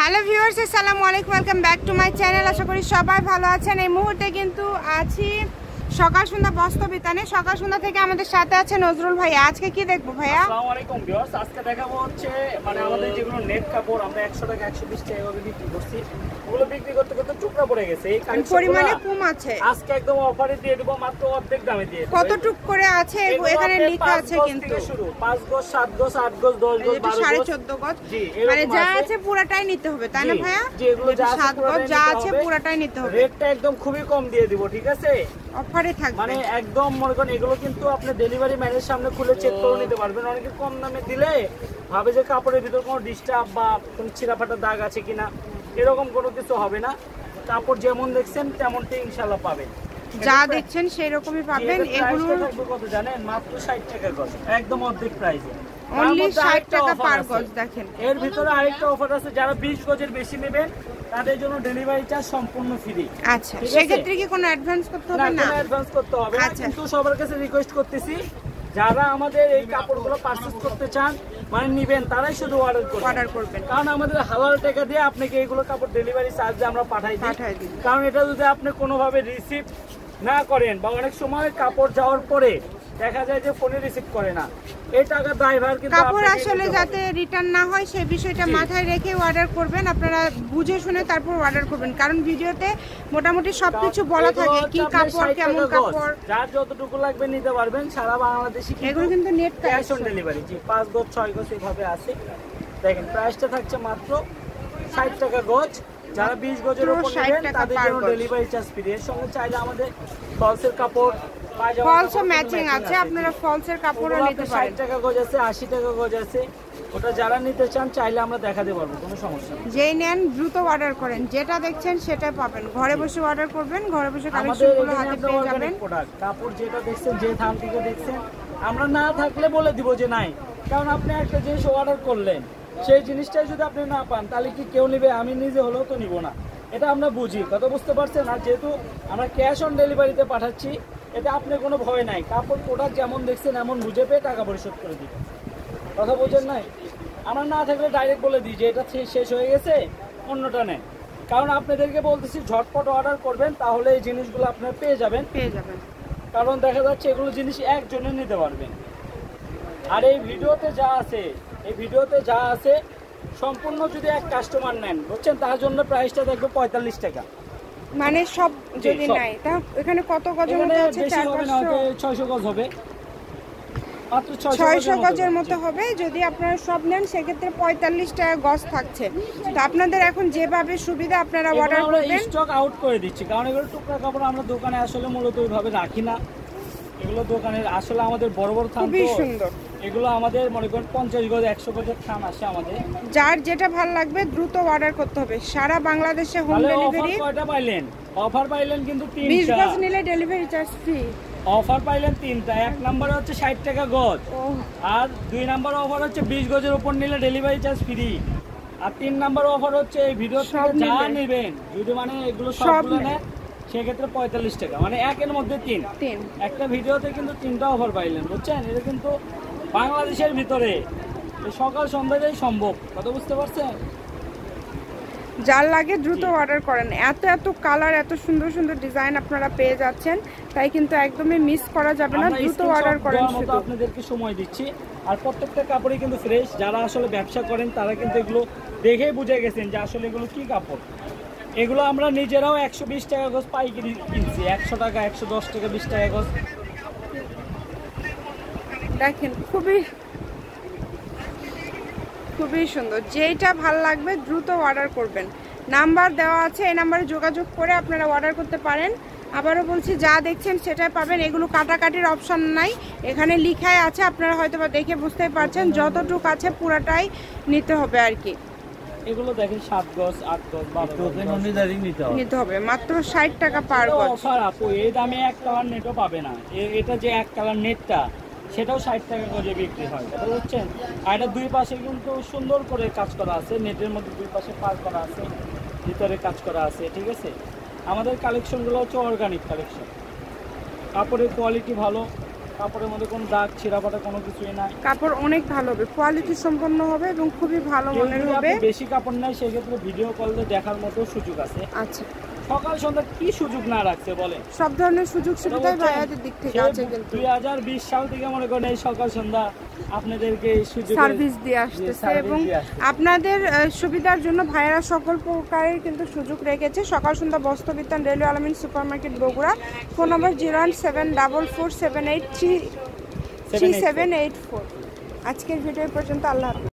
Hello viewers, আসসালামু আলাইকুম, welcome back to my channel. আশা করি সবাই ভালো আছেন। এই মুহূর্তে কিন্তু আছি সকাল সন্ধ্যা বস্ত্র বিতানে। সকাল সন্ধ্যা থেকে আমাদের সাথে আছে নজরুল ভাই। আজকে কি দেখবো ভাইয়া? আসসালামু আলাইকুম ভিউয়ার্স, আজকে দেখাবো হচ্ছে মানে আমাদের যেগুলো নেট কাপড় আমরা 100 টাকা 120 টাকা এভাবে বিক্রি করছি, ওগুলো বিক্রি করতে করতে টুকরা পড়ে গেছে। এই পরিমাণে কম আছে, আজকে একদম অফারে দিয়ে দেব, মাত্র অর্ধেক দামে দিয়ে দেব। কত টুক করে আছে এখানে লেখা আছে কিন্তু শুরু 5 গজ 7 গজ 8 গজ 10 গজ 12 গজ 14.5 গজ, মানে যা আছে পুরোটাই নিতে হবে, তাই না ভাইয়া? জি, এগুলো যা 7 গজ যা আছে পুরোটাই নিতে হবে। রেটটা একদম খুবই কম দিয়ে দিব, ঠিক আছে? অফারে থাকবে, মানে একদম মনে করেন এগুলো কিন্তু আপনি ডেলিভারি ম্যানের সামনে খুলে চেক করে নিতে পারবেন। অনেকে কম দামে দিলে ভাবে যে কাপড়ের ভিতর কোনো ডিস্টার্ব বা কোনো ছিঁড়াফাটা দাগ আছে কিনা, এরকম কোনো কিছু হবে না। কাপড় যেমন দেখছেন তেমনটাই ইনশাআল্লাহ পাবেন, যা দেখছেন সেই রকমই পাবেন। এগুলো থাকবে কত জানেন? মাত্র 60 টাকা গজ, একদম অর্ধেক প্রাইসে, অনলি 60 টাকা পার গজ। দেখেন এর ভিতরে আরেকটা অফার আছে, যারা 20 গজের বেশি নেবেন তাদের জন্য ডেলিভারি চার্জ সম্পূর্ণ ফ্রি। আচ্ছা, সেক্ষেত্রে কি কোনো অ্যাডভান্স করতে হবে? না, কোনো অ্যাডভান্স করতে হবে না। কিন্তু সবার কাছে রিকোয়েস্ট করতেছি, যারা আমাদের এই কাপড়গুলো পারচেজ করতে চান মানে নিবেন, তারাই শুধু অর্ডার করবেন। কারণ আমাদের হালাল টাকা দিয়ে আপনাকে এইগুলো কাপড় ডেলিভারি চার্জে আমরা পাঠাই দিই। কারণ এটা যদি আপনি কোনোভাবে রিসিভ না করেন বা অনেক সময় কাপড় যাওয়ার পরে দেখা যায় যে ফোনে রিসিভ করে না, এই টাকা ড্রাইভার কিন্তু কাপড় আসলে যাতে রিটার্ন না হয় সেই বিষয়টা মাথায় রেখে অর্ডার করবেন। আপনারা বুঝে শুনে তারপর অর্ডার করবেন, কারণ ভিডিওতে মোটামুটি সবকিছু বলা থাকে, কি কাপড় কেমন কাপড়, যার যতটুকু লাগবে নিতে পারবেন। সারা বাংলাদেশে এগুলো কিন্তু নেট ক্যাশ অন ডেলিভারি। জি, 5 গজ 6 গজ এইভাবে আছে। দেখেন প্রাইসটা থাকছে মাত্র 60 টাকা গজ। যারা 20 গজের উপর নেবেন তাদের জন্য ডেলিভারি চার্জ ফ্রি। এর সঙ্গে চাইলে আমাদের ফলসের কাপড়, ফলসও ম্যাচিং আছে, আপনারা ফলসের কাপড়ও নিতে পারেন। 60 টাকা গজ আছে, 80 টাকা গজ আছে। ওটা যারা নিতে চান চাইলে আমরা দেখাতে পারবো, কোনো সমস্যা নেই। যেই নেন দ্রুত অর্ডার করেন, যেটা দেখছেন সেটা পাবেন। ঘরে বসে অর্ডার করবেন, ঘরে বসে কালেকশনগুলো হাতে পেয়ে যাবেন। কাপড় যেটা দেখছেন, যে থান থেকে দেখছেন, আমরা না থাকলে বলে দিব যে নাই। কারণ আপনি একটা জিনিস অর্ডার করলেন, সেই জিনিসটাই যদি আপনি না পান তাহলে কি কেউ নেবে? আমি নিজে হলেও তো নিব না, এটা আমরা বুঝি। কথা বুঝতে পারছেন? আর যেহেতু আমরা ক্যাশ অন ডেলিভারিতে পাঠাচ্ছি, এতে আপনার কোনো ভয় নাই। কাপড় প্রোডাক্ট যেমন দেখছেন এমন বুঝে পেয়ে টাকা পরিশোধ করে দিবেন। কথা বুঝেন নাই? আমরা না থাকলে ডাইরেক্ট বলে দিই যে এটা শেষ হয়ে গেছে, অন্যটা নেন। কারণ আপনাদেরকে বলতেছি ঝটপট অর্ডার করবেন, তাহলে এই জিনিসগুলো আপনারা পেয়ে যাবেন। কারণ দেখা যাচ্ছে এগুলো জিনিস একজনে নিতে পারবেন। আর এই ভিডিওতে যা আছে সম্পূর্ণ যদি এক কাস্টমার নেন, বুঝছেন, তার জন্য প্রাইসটা দেখবে 45 টাকা। মানে সব যদি নাই, তা এখানে কত গজের মতো আছে? 600 গজ হবে, মাত্র 600 গজের মতো হবে। যদি আপনারা সব নেন সেক্ষেত্রে 45 টাকা গজ থাকছে। তো আপনাদের এখন যেভাবে সুবিধা আপনারা অর্ডার করবেন। স্টক আউট করে দিচ্ছি, কারণ এগুলো টুকরা কাপড় আমরা দোকানে আসলে মূলত ওইভাবে রাখি না। এগুলো দোকানের আসলে আমাদের বড় বড় থান, খুবই সুন্দর। এগুলো আমাদের মনে করেন 50 গজ 100 গজের থান আসে আমাদের। যার যেটা ভালো লাগবে দ্রুত অর্ডার করতে হবে। সারা বাংলাদেশে হোম ডেলিভারি। কয়টা পাইলেন? অফার পাইলেন কিন্তু 3টা। 20 গজ নিলে ডেলিভারি চার্জ ফ্রি। অফার পাইলেন 3টা। এক নম্বরে হচ্ছে 60 টাকা গজ, আর 2 নম্বর অফার হচ্ছে 20 গজের উপর নিলে ডেলিভারি চার্জ ফ্রি, আর 3 নম্বর অফার হচ্ছে এই ভিডিও থেকে যা নেবেন, যদি মানে এগুলো সবগুলো নেন সেক্ষেত্রে 45 টাকা, মানে একের মধ্যে 3। একটা ভিডিওতে কিন্তু 3টা অফার পাইলেন, বুঝছেন? এটা কিন্তু বাংলাদেশের ভিতরে সকাল সন্ধ্যাতেই সম্ভব। কথা বুঝতে পারছেন? যার লাগে দ্রুত অর্ডার করেন। এত কালার, এত সুন্দর সুন্দর ডিজাইন আপনারা পেয়ে যাচ্ছেন, তাই কিন্তু একদমই মিস করা যাবে না। দ্রুত অর্ডার করেন। শুধু আপনাদেরকে সময় দিচ্ছি, আর প্রত্যেকটা কাপড়ই কিন্তু ফ্রেশ। যারা আসলে ব্যবসা করেন তারা কিন্তু এগুলো দেখেই বুঝে গেছেন যে আসলে এগুলো কি কাপড়। এগুলো আমরা নিজেরাও 120 টাকা গজ পাইকারি কিনছি, 100 টাকা 110 টাকা 20 টাকা গজ। দেখেন খুবই সুন্দর। যেটা ভাল লাগবে দ্রুত অর্ডার করবেন। নাম্বার দেওয়া আছে, এই নাম্বারে যোগাযোগ করে আপনারা অর্ডার করতে পারেন। আবারও বলছি, যা দেখছেন সেটাই পাবেন। এগুলো কাটাকাটির অপশন নাই, এখানে লিখাই আছে। আপনারা হয়তো বা দেখে বুঝতেই পারছেন, যতটুকু আছে পুরাটাই নিতে হবে আর কি। এগুলো দেখেন 7 গজ 8 গজ 12 গজ অনুযায়ী নিতে হবে। মাত্র 60 টাকা পার গজ। অফার আপু, এই দামে এক কালার নেটও পাবে না। এটা যে এক কালার নেটটা, সেটাও 60 টাকা গজে বিক্রি হয়, বুঝছেন? আর এটা দুই পাশে কিন্তু সুন্দর করে কাজ করা আছে, নেটের মধ্যে দুই পাশে পার করা আছে, ভিতরে কাজ করা আছে, ঠিক আছে? আমাদের কালেকশনগুলো হচ্ছে অর্গানিক কালেকশন, কাপড়ের কোয়ালিটি ভালো, কাপড়ের মধ্যে কোনো দাগ ছিঁড়াফাটা কোনো কিছুই নাই। কাপড় অনেক ভালো হবে, কোয়ালিটি সম্পন্ন হবে এবং খুবই ভালো মনের হবে। বেশি কাপড় নাই সেক্ষেত্রে ভিডিও কলে দেখার মতো সুযোগ আছে। আচ্ছা, সকাল সন্ধ্যা কি সুযোগ না রাখছে বলে, সব ধরনের সুযোগ সুবিধাই ভাইয়াদের দিক থেকে আছে। কিন্তু 2020 সাল থেকে মনে করেন এই সকাল সন্ধ্যা আপনাদেরকে এই সুযোগ সার্ভিস দিয়ে আসতেছে এবং আপনাদের সুবিধার জন্য ভাইয়ারা সকল প্রকারের কিন্তু সুযোগ রেখেছে। সকাল সন্ধ্যা বস্ত্র বিতান, রেলওয়ে আলামিন সুপার মার্কেট, বগুড়া। ফোন নম্বর 01744783784। আজকের ভিডিও পর্যন্ত, আল্লাহ হাফেজ।